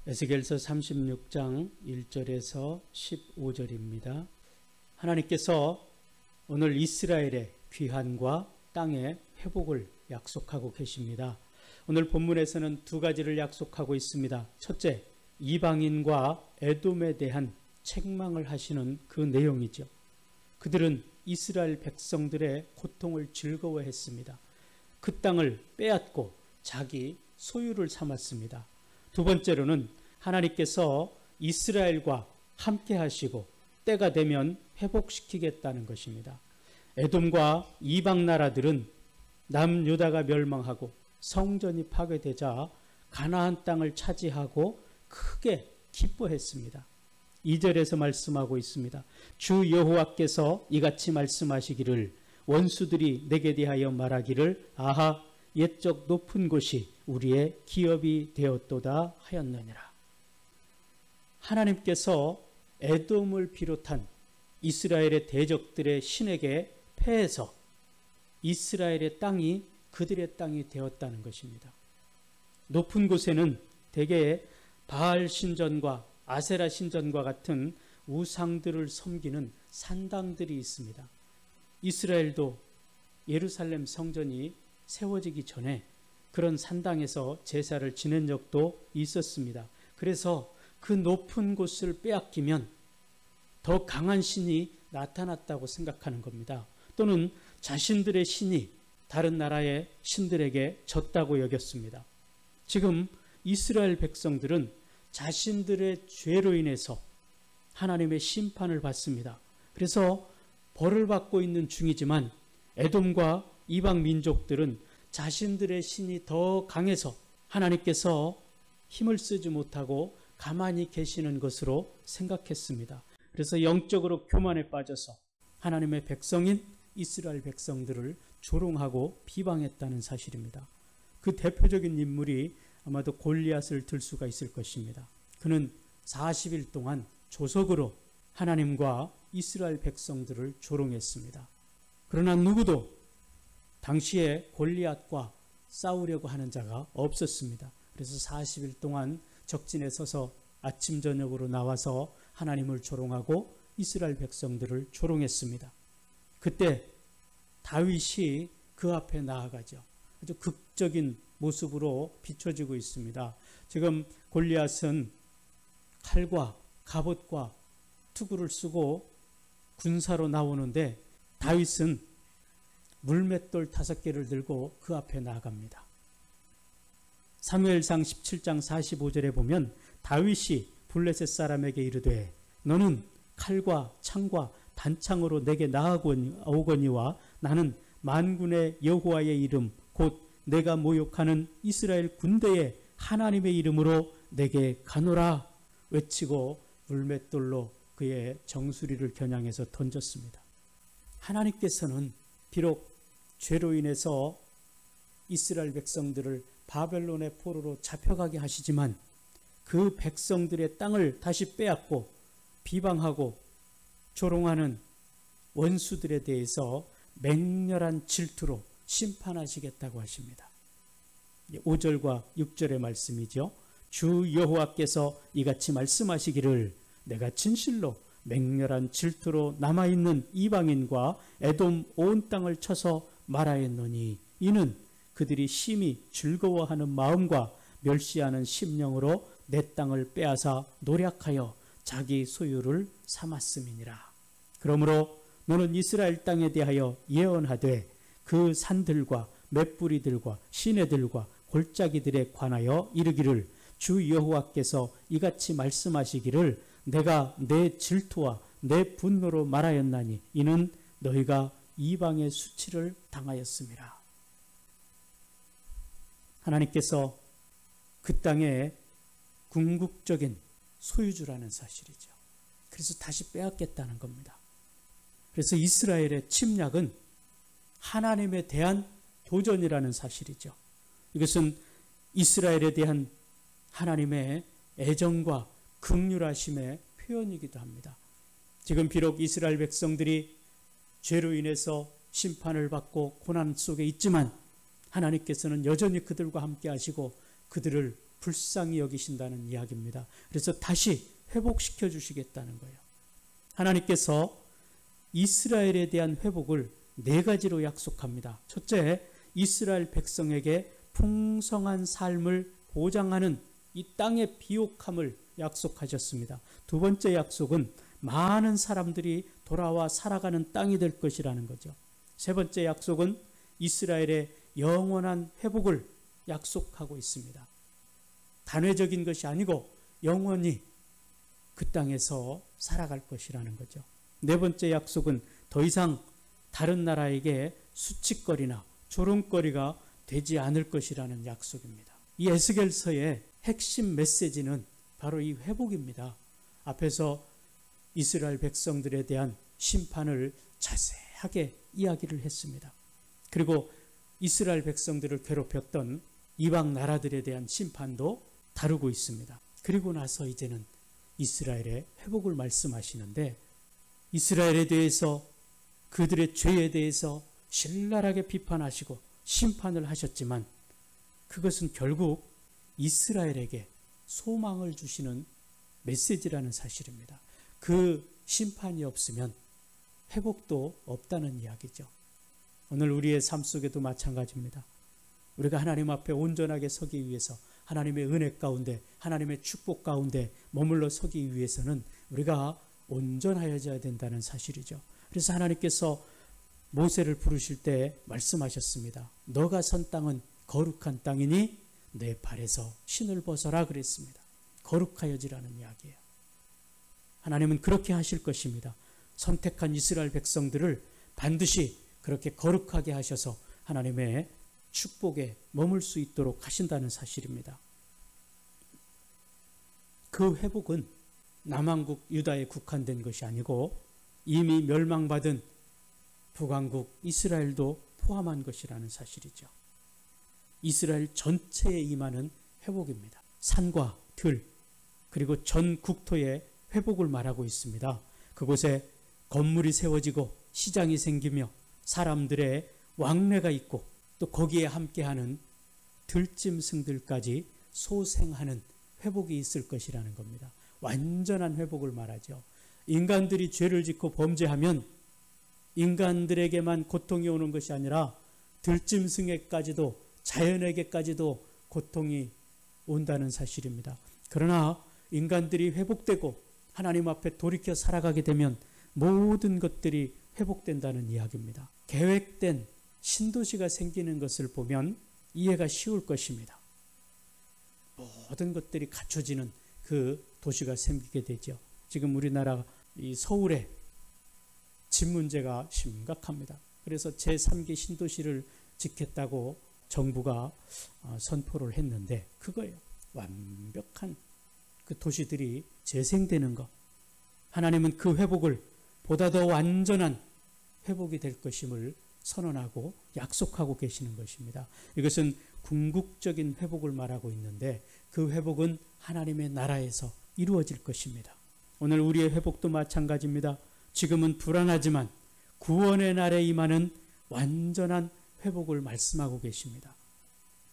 에스겔서 36장 1절에서 15절입니다. 하나님께서 오늘 이스라엘의 귀환과 땅의 회복을 약속하고 계십니다. 오늘 본문에서는 두 가지를 약속하고 있습니다. 첫째, 이방인과 에돔에 대한 책망을 하시는 그 내용이죠. 그들은 이스라엘 백성들의 고통을 즐거워했습니다. 그 땅을 빼앗고 자기 소유를 삼았습니다. 두 번째로는 하나님께서 이스라엘과 함께 하시고 때가 되면 회복시키겠다는 것입니다. 에돔과 이방 나라들은 남유다가 멸망하고 성전이 파괴되자 가나안 땅을 차지하고 크게 기뻐했습니다. 2절에서 말씀하고 있습니다. 주 여호와께서 이같이 말씀하시기를 원수들이 내게 대하여 말하기를 아하 옛적 높은 곳이 우리의 기업이 되었도다 하였느니라. 하나님께서 에돔을 비롯한 이스라엘의 대적들의 신에게 패해서 이스라엘의 땅이 그들의 땅이 되었다는 것입니다. 높은 곳에는 대개 바알 신전과 아세라 신전과 같은 우상들을 섬기는 산당들이 있습니다. 이스라엘도 예루살렘 성전이 세워지기 전에 그런 산당에서 제사를 지낸 적도 있었습니다. 그래서 그 높은 곳을 빼앗기면 더 강한 신이 나타났다고 생각하는 겁니다. 또는 자신들의 신이 다른 나라의 신들에게 졌다고 여겼습니다. 지금 이스라엘 백성들은 자신들의 죄로 인해서 하나님의 심판을 받습니다. 그래서 벌을 받고 있는 중이지만 에돔과 이방 민족들은 자신들의 신이 더 강해서 하나님께서 힘을 쓰지 못하고 가만히 계시는 것으로 생각했습니다. 그래서 영적으로 교만에 빠져서 하나님의 백성인 이스라엘 백성들을 조롱하고 비방했다는 사실입니다. 그 대표적인 인물이 아마도 골리앗을 들 수가 있을 것입니다. 그는 40일 동안 조석으로 하나님과 이스라엘 백성들을 조롱했습니다. 그러나 누구도 당시에 골리앗과 싸우려고 하는 자가 없었습니다. 그래서 40일 동안 적진에 서서 아침 저녁으로 나와서 하나님을 조롱하고 이스라엘 백성들을 조롱했습니다. 그때 다윗이 그 앞에 나아가죠. 아주 극적인 모습으로 비춰지고 있습니다. 지금 골리앗은 칼과 갑옷과 투구를 쓰고 군사로 나오는데 다윗은 물맷돌 5개를 들고 그 앞에 나아갑니다. 사무엘상 17장 45절에 보면 다윗이 블레셋 사람에게 이르되 너는 칼과 창과 단창으로 내게 나아오거니와 나는 만군의 여호와의 이름 곧 내가 모욕하는 이스라엘 군대의 하나님의 이름으로 내게 가노라 외치고 물맷돌로 그의 정수리를 겨냥해서 던졌습니다. 하나님께서는 비록 죄로 인해서 이스라엘 백성들을 바벨론의 포로로 잡혀가게 하시지만 그 백성들의 땅을 다시 빼앗고 비방하고 조롱하는 원수들에 대해서 맹렬한 질투로 심판하시겠다고 하십니다. 5절과 6절의 말씀이죠. 주 여호와께서 이같이 말씀하시기를 내가 진실로 맹렬한 질투로 남아있는 이방인과 에돔 온 땅을 쳐서 말하였노니 이는 그들이 심히 즐거워하는 마음과 멸시하는 심령으로 내 땅을 빼앗아 노략하여 자기 소유를 삼았음이니라. 그러므로 너는 이스라엘 땅에 대하여 예언하되 그 산들과 맷뿌리들과 시내들과 골짜기들에 관하여 이르기를 주 여호와께서 이같이 말씀하시기를 내가 내 질투와 내 분노로 말하였나니 이는 너희가 이방의 수치를 당하였음이라. 하나님께서 그 땅의 궁극적인 소유주라는 사실이죠. 그래서 다시 빼앗겠다는 겁니다. 그래서 이스라엘의 침략은 하나님에 대한 도전이라는 사실이죠. 이것은 이스라엘에 대한 하나님의 애정과 긍휼하심의 표현이기도 합니다. 지금 비록 이스라엘 백성들이 죄로 인해서 심판을 받고 고난 속에 있지만 하나님께서는 여전히 그들과 함께 하시고 그들을 불쌍히 여기신다는 이야기입니다. 그래서 다시 회복시켜 주시겠다는 거예요. 하나님께서 이스라엘에 대한 회복을 4가지로 약속합니다. 첫째, 이스라엘 백성에게 풍성한 삶을 보장하는 이 땅의 비옥함을 약속하셨습니다. 두 번째 약속은 많은 사람들이 돌아와 살아가는 땅이 될 것이라는 거죠. 세 번째 약속은 이스라엘의 영원한 회복을 약속하고 있습니다. 단회적인 것이 아니고 영원히 그 땅에서 살아갈 것이라는 거죠. 네 번째 약속은 더 이상 다른 나라에게 수치거리나 조롱거리가 되지 않을 것이라는 약속입니다. 이 에스겔서의 핵심 메시지는 바로 이 회복입니다. 앞에서 이스라엘 백성들에 대한 심판을 자세하게 이야기를 했습니다. 그리고 이스라엘 백성들을 괴롭혔던 이방 나라들에 대한 심판도 다루고 있습니다. 그리고 나서 이제는 이스라엘의 회복을 말씀하시는데, 이스라엘에 대해서 그들의 죄에 대해서 신랄하게 비판하시고 심판을 하셨지만 그것은 결국 이스라엘에게 소망을 주시는 메시지라는 사실입니다. 그 심판이 없으면 회복도 없다는 이야기죠. 오늘 우리의 삶 속에도 마찬가지입니다. 우리가 하나님 앞에 온전하게 서기 위해서, 하나님의 은혜 가운데, 하나님의 축복 가운데 머물러 서기 위해서는 우리가 온전하여져야 된다는 사실이죠. 그래서 하나님께서 모세를 부르실 때 말씀하셨습니다. 너가 선 땅은 거룩한 땅이니 내 발에서 신을 벗어라 그랬습니다. 거룩하여지라는 이야기예요. 하나님은 그렇게 하실 것입니다. 선택한 이스라엘 백성들을 반드시 그렇게 거룩하게 하셔서 하나님의 축복에 머물 수 있도록 하신다는 사실입니다. 그 회복은 남왕국 유다에 국한된 것이 아니고 이미 멸망받은 북왕국 이스라엘도 포함한 것이라는 사실이죠. 이스라엘 전체에 임하는 회복입니다. 산과 들 그리고 전 국토의 회복을 말하고 있습니다. 그곳에 건물이 세워지고 시장이 생기며 사람들의 왕래가 있고 또 거기에 함께하는 들짐승들까지 소생하는 회복이 있을 것이라는 겁니다. 완전한 회복을 말하죠. 인간들이 죄를 짓고 범죄하면 인간들에게만 고통이 오는 것이 아니라 들짐승에까지도, 자연에게까지도 고통이 온다는 사실입니다. 그러나 인간들이 회복되고 하나님 앞에 돌이켜 살아가게 되면 모든 것들이 회복된다는 이야기입니다. 계획된 신도시가 생기는 것을 보면 이해가 쉬울 것입니다. 모든 것들이 갖춰지는 그 도시가 생기게 되죠. 지금 우리나라 이 서울에 집 문제가 심각합니다. 그래서 제3기 신도시를 짓겠다고 정부가 선포를 했는데 그거예요. 완벽한 그 도시들이 재생되는 것. 하나님은 그 회복을 보다 더 완전한 회복이 될 것임을 선언하고 약속하고 계시는 것입니다. 이것은 궁극적인 회복을 말하고 있는데 그 회복은 하나님의 나라에서 이루어질 것입니다. 오늘 우리의 회복도 마찬가지입니다. 지금은 불안하지만 구원의 날에 임하는 완전한 회복을 말씀하고 계십니다.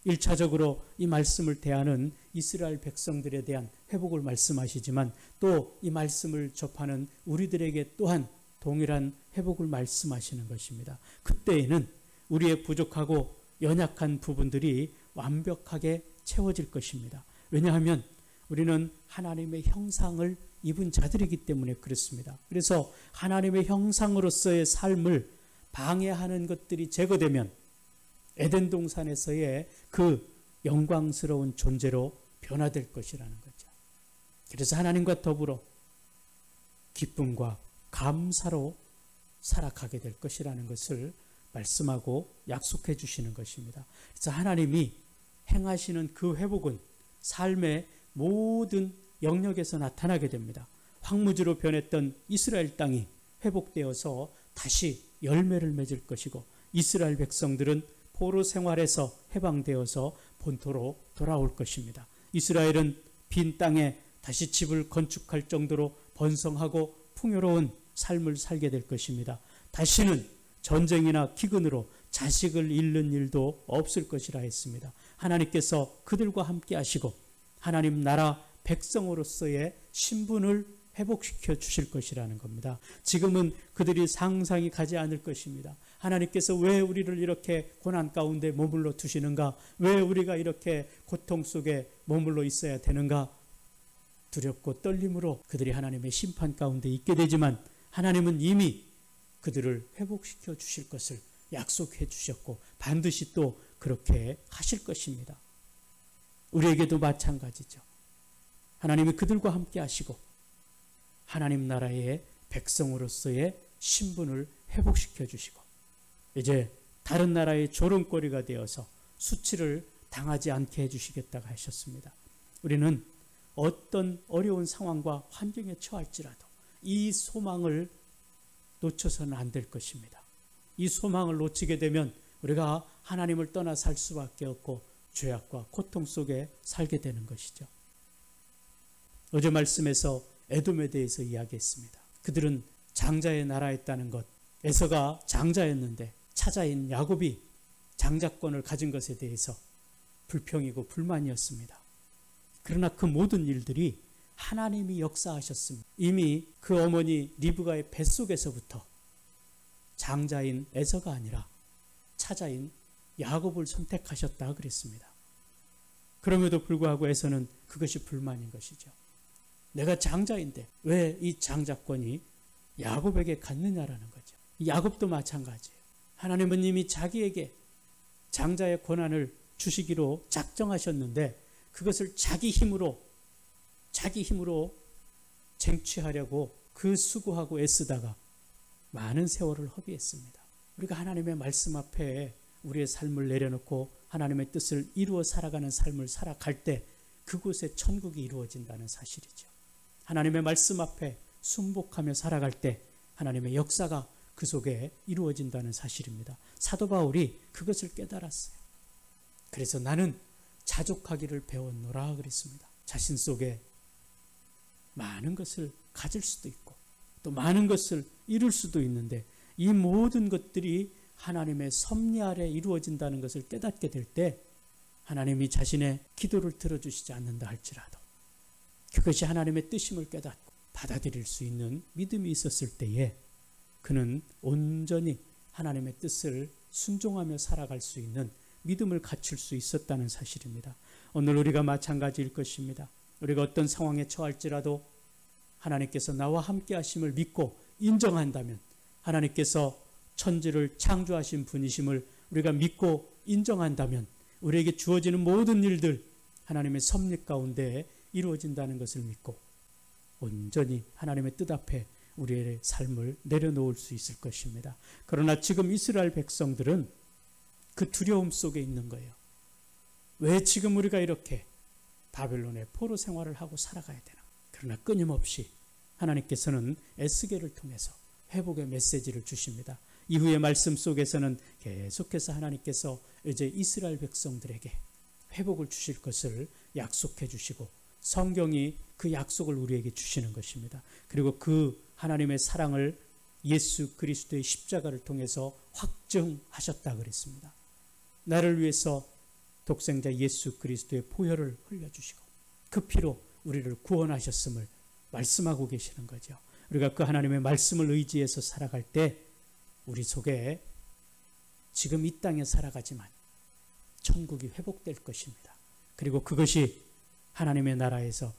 1차적으로 이 말씀을 대하는 이스라엘 백성들에 대한 회복을 말씀하시지만 또 이 말씀을 접하는 우리들에게 또한 동일한 회복을 말씀하시는 것입니다. 그때에는 우리의 부족하고 연약한 부분들이 완벽하게 채워질 것입니다. 왜냐하면 우리는 하나님의 형상을 입은 자들이기 때문에 그렇습니다. 그래서 하나님의 형상으로서의 삶을 방해하는 것들이 제거되면 에덴 동산에서의 그 영광스러운 존재로 변화될 것이라는 거죠. 그래서 하나님과 더불어 기쁨과 감사로 살아가게 될 것이라는 것을 말씀하고 약속해 주시는 것입니다. 그래서 하나님이 행하시는 그 회복은 삶의 모든 영역에서 나타나게 됩니다. 황무지로 변했던 이스라엘 땅이 회복되어서 다시 열매를 맺을 것이고 이스라엘 백성들은 포로 생활에서 해방되어서 본토로 돌아올 것입니다. 이스라엘은 빈 땅에 다시 집을 건축할 정도로 번성하고 풍요로운 삶을 살게 될 것입니다. 다시는 전쟁이나 기근으로 자식을 잃는 일도 없을 것이라 했습니다. 하나님께서 그들과 함께 하시고 하나님 나라 백성으로서의 신분을 회복시켜 주실 것이라는 겁니다. 지금은 그들이 상상이 가지 않을 것입니다. 하나님께서 왜 우리를 이렇게 고난 가운데 머물러 두시는가? 왜 우리가 이렇게 고통 속에 머물러 있어야 되는가? 두렵고 떨림으로 그들이 하나님의 심판 가운데 있게 되지만 하나님은 이미 그들을 회복시켜 주실 것을 약속해 주셨고 반드시 또 그렇게 하실 것입니다. 우리에게도 마찬가지죠. 하나님이 그들과 함께 하시고 하나님 나라의 백성으로서의 신분을 회복시켜 주시고 이제 다른 나라의 조롱거리가 되어서 수치를 당하지 않게 해주시겠다고 하셨습니다. 우리는 어떤 어려운 상황과 환경에 처할지라도 이 소망을 놓쳐서는 안 될 것입니다. 이 소망을 놓치게 되면 우리가 하나님을 떠나 살 수밖에 없고 죄악과 고통 속에 살게 되는 것이죠. 어제 말씀에서 에돔에 대해서 이야기했습니다. 그들은 장자의 나라였다는 것, 에서가 장자였는데 차자인 야곱이 장자권을 가진 것에 대해서 불평이고 불만이었습니다. 그러나 그 모든 일들이 하나님이 역사하셨습니다. 이미 그 어머니 리브가의 뱃속에서부터 장자인 에서가 아니라 차자인 야곱을 선택하셨다 그랬습니다. 그럼에도 불구하고 에서는 그것이 불만인 것이죠. 내가 장자인데 왜 이 장자권이 야곱에게 갔느냐라는 거죠. 야곱도 마찬가지예요. 하나님은 이미 자기에게 장자의 권한을 주시기로 작정하셨는데 그것을 자기 힘으로 쟁취하려고 그 수고하고 애쓰다가 많은 세월을 허비했습니다. 우리가 하나님의 말씀 앞에 우리의 삶을 내려놓고 하나님의 뜻을 이루어 살아가는 삶을 살아갈 때 그곳에 천국이 이루어진다는 사실이죠. 하나님의 말씀 앞에 순복하며 살아갈 때 하나님의 역사가 그 속에 이루어진다는 사실입니다. 사도 바울이 그것을 깨달았어요. 그래서 나는 자족하기를 배웠노라 그랬습니다. 자신 속에 많은 것을 가질 수도 있고 또 많은 것을 이룰 수도 있는데 이 모든 것들이 하나님의 섭리 아래 이루어진다는 것을 깨닫게 될 때 하나님이 자신의 기도를 들어주시지 않는다 할지라도 그것이 하나님의 뜻임을 깨닫고 받아들일 수 있는 믿음이 있었을 때에 그는 온전히 하나님의 뜻을 순종하며 살아갈 수 있는 믿음을 갖출 수 있었다는 사실입니다. 오늘 우리가 마찬가지일 것입니다. 우리가 어떤 상황에 처할지라도 하나님께서 나와 함께 하심을 믿고 인정한다면 하나님께서 천지를 창조하신 분이심을 우리가 믿고 인정한다면 우리에게 주어지는 모든 일들 하나님의 섭리 가운데 이루어진다는 것을 믿고 온전히 하나님의 뜻 앞에 우리의 삶을 내려놓을 수 있을 것입니다. 그러나 지금 이스라엘 백성들은 그 두려움 속에 있는 거예요. 왜 지금 우리가 이렇게 바벨론의 포로 생활을 하고 살아가야 되나? 그러나 끊임없이 하나님께서는 에스겔을 통해서 회복의 메시지를 주십니다. 이후의 말씀 속에서는 계속해서 하나님께서 이제 이스라엘 백성들에게 회복을 주실 것을 약속해 주시고 성경이 그 약속을 우리에게 주시는 것입니다. 그리고 그 하나님의 사랑을 예수 그리스도의 십자가를 통해서 확증하셨다 그랬습니다. 나를 위해서 독생자 예수 그리스도의 보혈을 흘려주시고 그 피로 우리를 구원하셨음을 말씀하고 계시는 거죠. 우리가 그 하나님의 말씀을 의지해서 살아갈 때 우리 속에 지금 이 땅에 살아가지만 천국이 회복될 것입니다. 그리고 그것이 하나님의 나라에서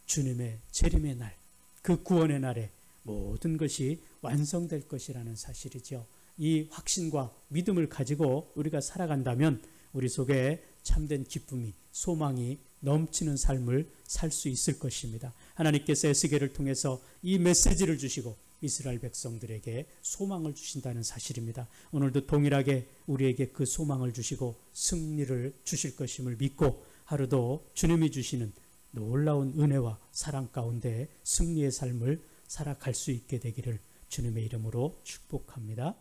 주님의 재림의 날, 그 구원의 날에 모든 것이 완성될 것이라는 사실이죠. 이 확신과 믿음을 가지고 우리가 살아간다면 우리 속에 참된 기쁨이, 소망이 넘치는 삶을 살 수 있을 것입니다. 하나님께서 에스겔을 통해서 이 메시지를 주시고 이스라엘 백성들에게 소망을 주신다는 사실입니다. 오늘도 동일하게 우리에게 그 소망을 주시고 승리를 주실 것임을 믿고 하루도 주님이 주시는 놀라운 은혜와 사랑 가운데 승리의 삶을 살아갈 수 있게 되기를 주님의 이름으로 축복합니다.